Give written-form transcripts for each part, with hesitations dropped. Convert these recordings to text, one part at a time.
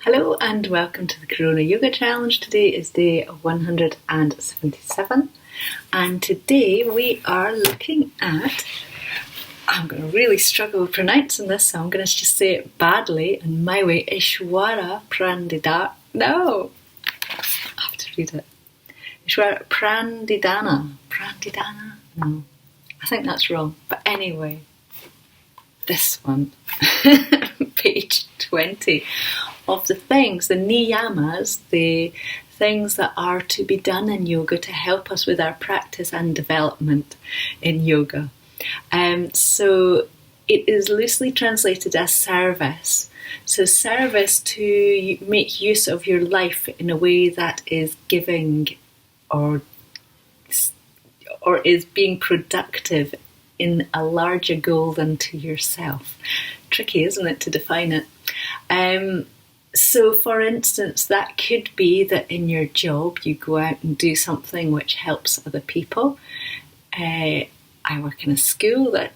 Hello and welcome to the Corona Yoga Challenge. Today is day 177 and today we are looking at, I'm going to really struggle with pronouncing this, so I'm going to just say it badly and my way, Ishwara Prandidana. No, I have to read it. Ishwara Prandidana. No, I think that's wrong. But anyway, this one, page 20 of the things, the niyamas, the things that are to be done in yoga to help us with our practice and development in yoga. So it is loosely translated as service. So service to make use of your life in a way that is giving or is being productive in a larger goal than to yourself. Tricky, isn't it, to define it? So, for instance, that could be that in your job you go out and do something which helps other people. I work in a school that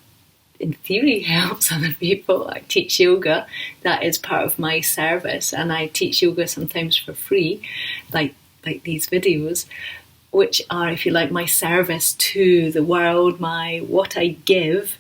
in theory helps other people. I teach yoga. That is part of my service, and I teach yoga sometimes for free, like these videos, which are, if you like, my service to the world, what I give.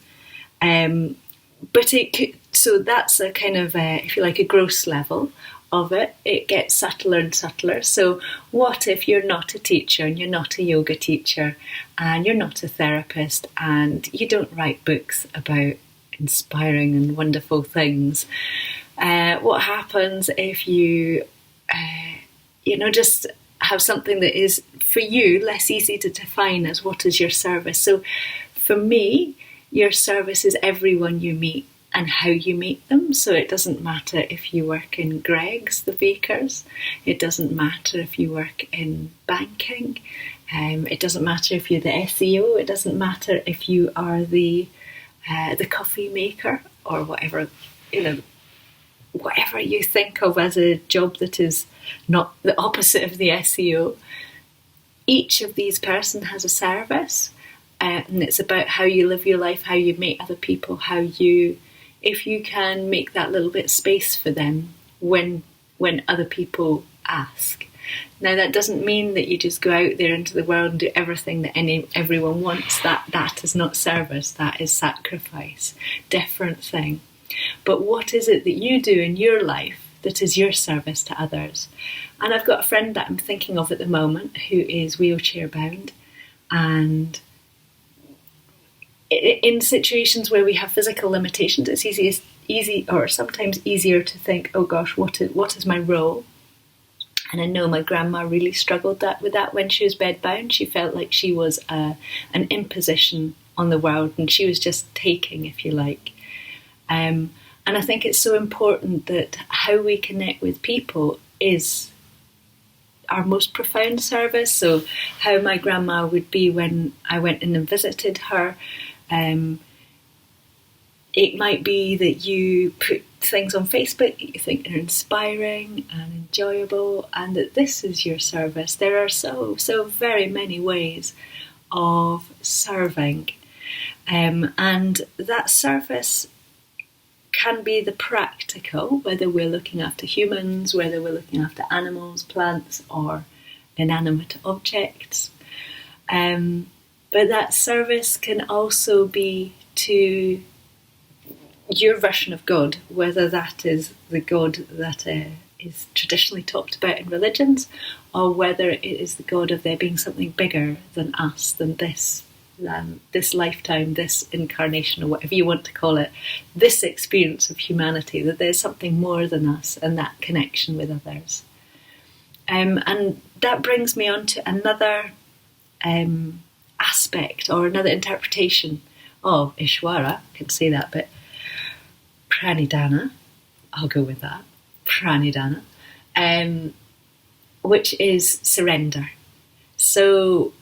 But it could, so that's a kind of, if you like, a gross level of it. It gets subtler and subtler. So what if you're not a teacher and you're not a yoga teacher and you're not a therapist and you don't write books about inspiring and wonderful things? What happens if you, just have something that is, for you, less easy to define as what is your service? So for me, your service is everyone you meet and how you meet them. So it doesn't matter if you work in Greggs, the bakers. It doesn't matter if you work in banking. It doesn't matter if you're the SEO. It doesn't matter if you are the coffee maker or whatever, whatever you think of as a job that is not the opposite of the SEO. Each of these person has a service. And it's about how you live your life, how you meet other people, if you can make that little bit of space for them when other people ask. Now, that doesn't mean that you just go out there into the world and do everything that everyone wants. That is not service, that is sacrifice. Different thing. But what is it that you do in your life that is your service to others? And I've got a friend that I'm thinking of at the moment who is wheelchair bound, and in situations where we have physical limitations, it's easy or sometimes easier to think, oh gosh, what is my role? And I know my grandma really struggled with that when she was bedbound. She felt like she was an imposition on the world and she was just taking, if you like. And I think it's so important that how we connect with people is our most profound service. So how my grandma would be when I went in and visited her. It might be that you put things on Facebook that you think are inspiring and enjoyable, and that this is your service. There are so very many ways of serving, and that service can be the practical, whether we're looking after humans, whether we're looking after animals, plants, or inanimate objects. But that service can also be to your version of God, whether that is the God that is traditionally talked about in religions, or whether it is the God of there being something bigger than us, than this lifetime, this incarnation, or whatever you want to call it, this experience of humanity, that there's something more than us and that connection with others. And that brings me on to another aspect or another interpretation of Ishwara. I can say that bit. Pranidhana, I'll go with that. Pranidhana, which is surrender. So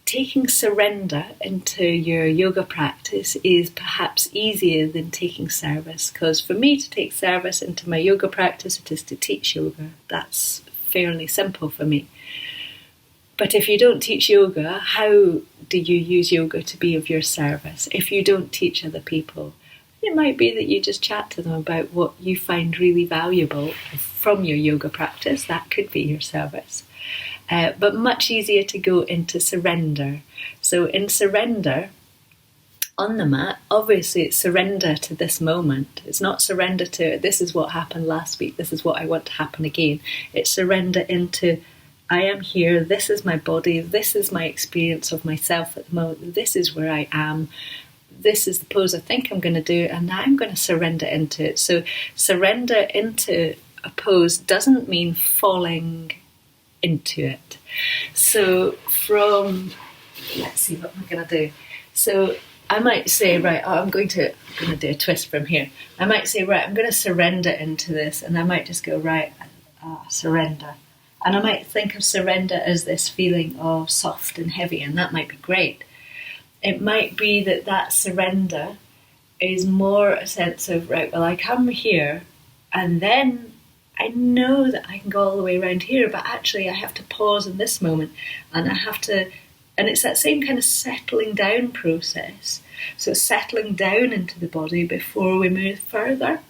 taking surrender into your yoga practice is perhaps easier than taking service, because for me to take service into my yoga practice, it is to teach yoga. That's fairly simple for me. But if you don't teach yoga, how do you use yoga to be of your service? If you don't teach other people, it might be that you just chat to them about what you find really valuable from your yoga practice. That could be your service. But much easier to go into surrender. So in surrender, on the mat, obviously it's surrender to this moment. It's not surrender to this is what happened last week, this is what I want to happen again. It's surrender into I am here, this is my body, this is my experience of myself at the moment, this is where I am, this is the pose I think I'm going to do, and now I'm going to surrender into it. So surrender into a pose doesn't mean falling into it. So let's see, what am I going to do? So I might say, right, I'm going to do a twist from here. I might say, right, I'm going to surrender into this, and I might just go, right, surrender. And I might think of surrender as this feeling of soft and heavy, and that might be great. It might be that surrender is more a sense of, right, well, I come here, and then I know that I can go all the way around here, but actually I have to pause in this moment, and I have to. And it's that same kind of settling down process. So settling down into the body before we move further.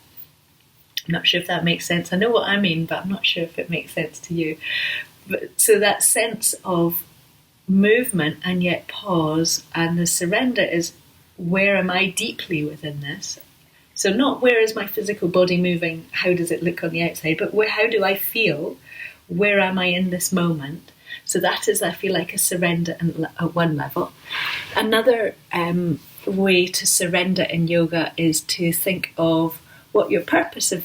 I'm not sure if that makes sense. I know what I mean, but I'm not sure if it makes sense to you. So that sense of movement and yet pause, and the surrender is, where am I deeply within this? So not where is my physical body moving, how does it look on the outside, but how do I feel? Where am I in this moment? So that is, I feel like, a surrender at one level. Another way to surrender in yoga is to think of what your purpose of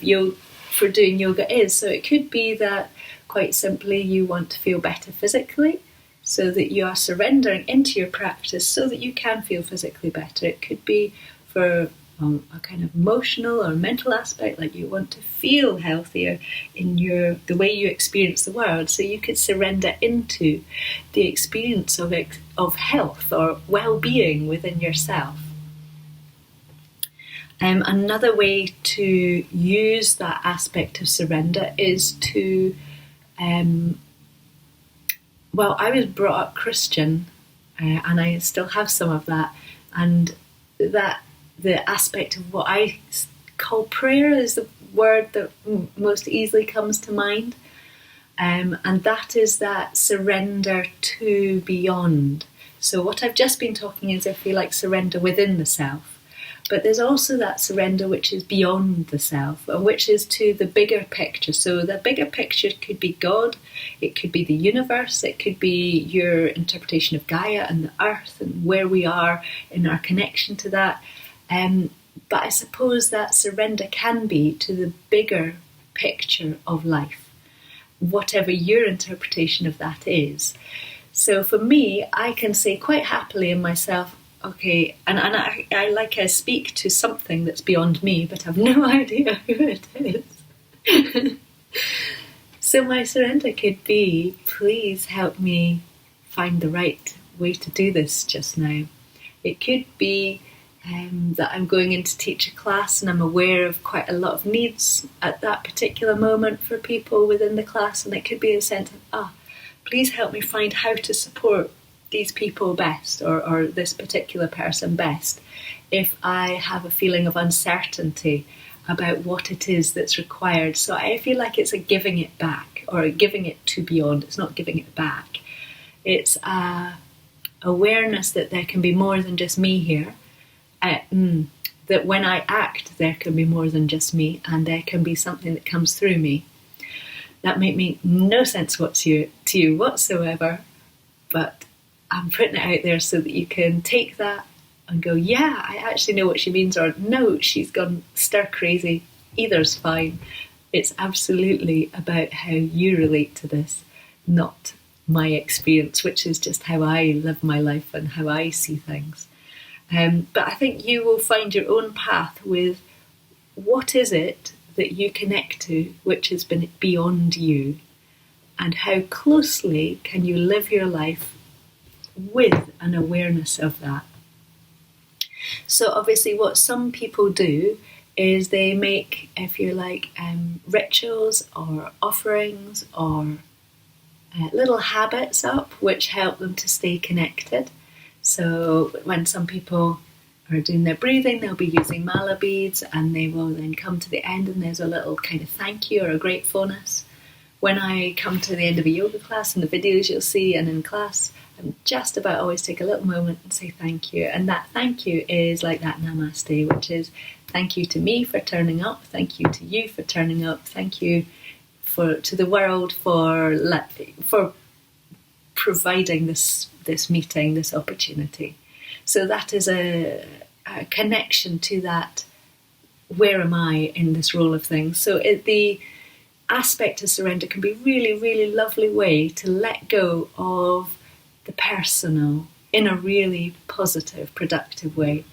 for doing yoga is. So it could be that, quite simply, you want to feel better physically, so that you are surrendering into your practice so that you can feel physically better. It could be for a kind of emotional or mental aspect, like you want to feel healthier in the way you experience the world. So you could surrender into the experience of health or well-being within yourself. Another way to use that aspect of surrender is to, I was brought up Christian, and I still have some of that, and that the aspect of what I call prayer is the word that most easily comes to mind. And that is that surrender to beyond. So what I've just been talking is, I feel like, surrender within the self. But there's also that surrender which is beyond the self, and which is to the bigger picture. So the bigger picture could be God, it could be the universe, it could be your interpretation of Gaia and the earth and where we are in our connection to that. But I suppose that surrender can be to the bigger picture of life, whatever your interpretation of that is. So for me, I can say quite happily in myself, okay, and I speak to something that's beyond me, but I've no idea who it is. So my surrender could be, please help me find the right way to do this just now. It could be that I'm going in to teach a class and I'm aware of quite a lot of needs at that particular moment for people within the class, and it could be a sense of, please help me find how to support these people best, or this particular person best, if I have a feeling of uncertainty about what it is that's required. So I feel like it's a giving it back, or giving it to beyond. It's not giving it back. It's awareness that there can be more than just me here. That when I act, there can be more than just me, and there can be something that comes through me. That may make no sense to you whatsoever, but I'm putting it out there so that you can take that and go, yeah, I actually know what she means, or no, she's gone stir crazy. Either's fine. It's absolutely about how you relate to this, not my experience, which is just how I live my life and how I see things. But I think you will find your own path with what is it that you connect to which has been beyond you, and how closely can you live your life with an awareness of that. So obviously what some people do is they make, if you like, rituals or offerings or little habits up which help them to stay connected. So when some people are doing their breathing, they'll be using mala beads, and they will then come to the end and there's a little kind of thank you or a gratefulness. When I come to the end of a yoga class, in the videos you'll see and in class, I'm just about always take a little moment and say thank you. And that thank you is like that namaste, which is thank you to me for turning up, thank you to you for turning up, thank you to the world for providing this meeting, this opportunity. So that is a connection to that, where am I in this role of things? So the aspect of surrender can be really, really lovely way to let go of the personal in a really positive, productive way.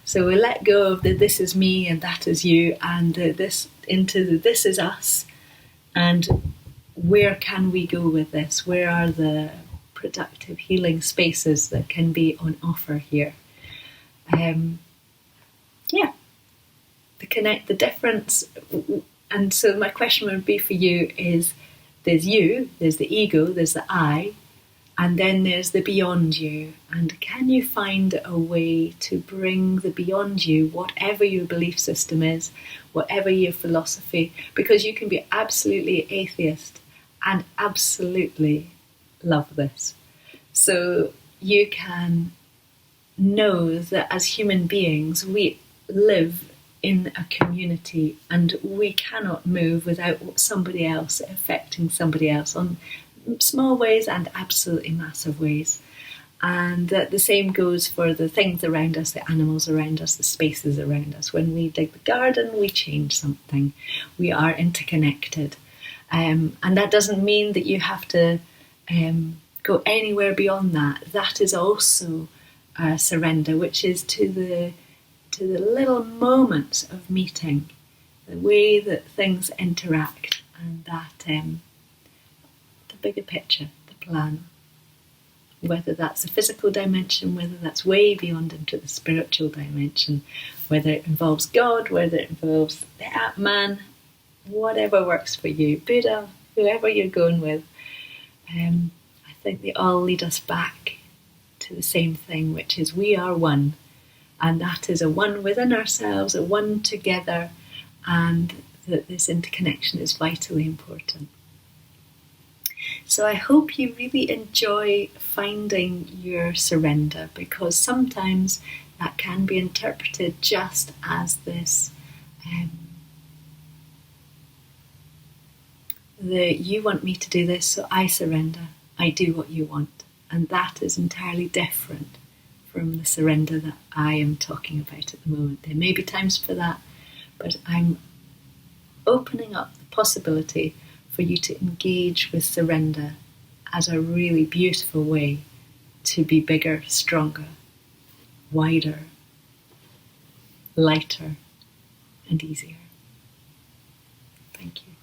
So we let go of the this is me and that is you, and this into the this is us, and where can we go with this? Where are the productive healing spaces that can be on offer here? The difference. And so my question would be for you is, there's you, there's the ego, there's the I, and then there's the beyond you. And can you find a way to bring the beyond you, whatever your belief system is, whatever your philosophy, because you can be absolutely atheist and absolutely love this. So you can know that as human beings, we live in a community and we cannot move without somebody else affecting somebody else on small ways and absolutely massive ways. And the same goes for the things around us, the animals around us, the spaces around us. When we dig the garden, we change something. We are interconnected. And that doesn't mean that you have to go anywhere beyond that. That is also surrender, which is to the little moments of meeting, the way that things interact, and that the bigger picture, the plan. Whether that's the physical dimension, whether that's way beyond into the spiritual dimension, whether it involves God, whether it involves the Atman, whatever works for you, Buddha, whoever you're going with. I think they all lead us back to the same thing, which is we are one. And that is a one within ourselves, a one together, and that this interconnection is vitally important. So I hope you really enjoy finding your surrender, because sometimes that can be interpreted just as this, you want me to do this, so I surrender, I do what you want. And that is entirely different from the surrender that I am talking about at the moment. There may be times for that, but I'm opening up the possibility for you to engage with surrender as a really beautiful way to be bigger, stronger, wider, lighter, and easier. Thank you.